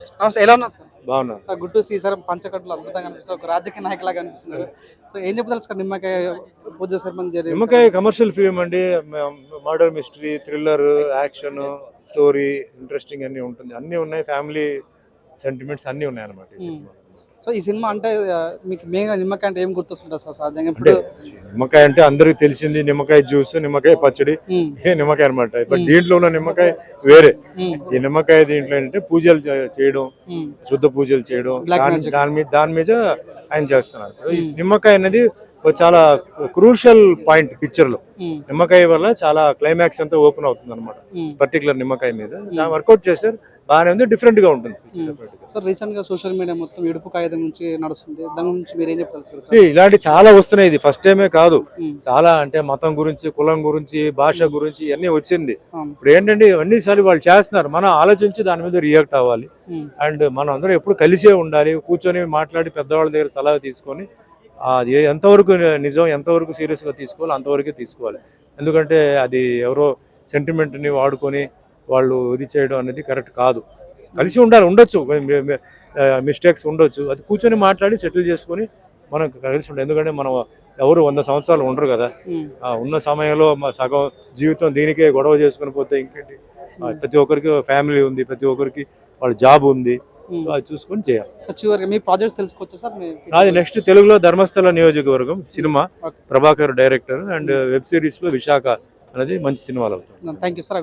నమస్తే, ఎలా ఉన్నారు సార్? బాగున్నా. Sir good to see sir, పంచకట్టులో అద్భుతంగా అనిపిస్తుంది, ఒక రాజకీయ నాయకులాగా అనిపిస్తున్నారు. సో ఏం చెప్తారు సార్, నిమ్మకాయ పూజ సర్పంచ్ నిమ్మకాయ కమర్షియల్ ఫిల్మ్ అండి. Murder mystery, thriller, action, story, interesting అన్ని ఉంటుంది. అన్ని ఉన్నాయి, ఫ్యామిలీ సెంటిమెంట్స్ అన్ని ఉన్నాయి అన్నమాట ఈ సినిమా. సో ఈ సినిమా అంటే మీకు మెయిన్గా నిమ్మకాయ అంటే ఏం గుర్తొస్తుంటారు సార్ సహజంగా? అంటే నిమ్మకాయ అంటే అందరికి తెలిసింది నిమ్మకాయ జ్యూస్, నిమ్మకాయ పచ్చడి, నిమ్మకాయ అనమాట. బట్ దీంట్లో ఉన్న నిమ్మకాయ వేరే. ఈ నిమ్మకాయ దీంట్లో ఏంటంటే పూజలు చేయడం, శుద్ధ పూజలు చేయడం, దాని మీద ఆయన చేస్తున్నారు. ఈ నిమ్మకాయ అనేది చాలా క్రూషియల్ పాయింట్ పిక్చర్ లో. నిమ్మకాయ వల్ల చాలా క్లైమాక్స్ అంతా ఓపెన్ అవుతుంది అనమాట. పర్టికులర్ నిమ్మకాయ మీద వర్కౌట్ చేశారు, బాగానే ఉంది, డిఫరెంట్ గా ఉంటుంది. సార్ రీసెంట్ గా సోషల్ మీడియా మొత్తం ఎడుపు కాగితం నుంచి నడుస్తుంది, దాని గురించి మీరు ఏం చెప్తారు? ఇలాంటి చాలా వస్తున్నాయి, ఇది ఫస్ట్ టైమే కాదు. చాలా అంటే మతం గురించి, కులం గురించి, భాష గురించి ఇవన్నీ వచ్చింది. ఇప్పుడు ఏంటంటే ఇవన్నీ సార్లు వాళ్ళు చేస్తున్నారు, మనం ఆలోచించి దాని మీద రియాక్ట్ అవ్వాలి. అండ్ మనం అందరం ఎప్పుడు కలిసే ఉండాలి, కూర్చొని మాట్లాడి పెద్దవాళ్ళ దగ్గర సలహా తీసుకొని అది ఎంతవరకు నిజం, ఎంతవరకు సీరియస్గా తీసుకోవాలి అంతవరకే తీసుకోవాలి. ఎందుకంటే అది ఎవరో సెంటిమెంట్ని వాడుకొని వాళ్ళు ఇది చేయడం అనేది కరెక్ట్ కాదు. కలిసి ఉండొచ్చు, మిస్టేక్స్ ఉండొచ్చు, అది కూర్చొని మాట్లాడి సెటిల్ చేసుకొని మనం కలిసి ఉండాలి. ఎందుకంటే మనం ఎవరు 100 సంవత్సరాలు ఉండరు కదా. ఉన్న సమయంలో సగం జీవితం దీనికే గొడవ చేసుకుని పోతే ఇంకేంటి? ప్రతి ఒక్కరికి ఫ్యామిలీ ఉంది, ప్రతి ఒక్కరికి వాళ్ళ జాబ్ ఉంది. సో అది చూసుకొని చేయాలి. మీ ప్రాజెక్ట్ తెలుసుకోవచ్చు సార్? అది నెక్స్ట్ తెలుగులో ధర్మస్థల నియోజకవర్గం cinema, Prabhakar director, and web series లో విశాఖ అనేది మంచి సినిమాలు అవుతుంది. Thank you sir.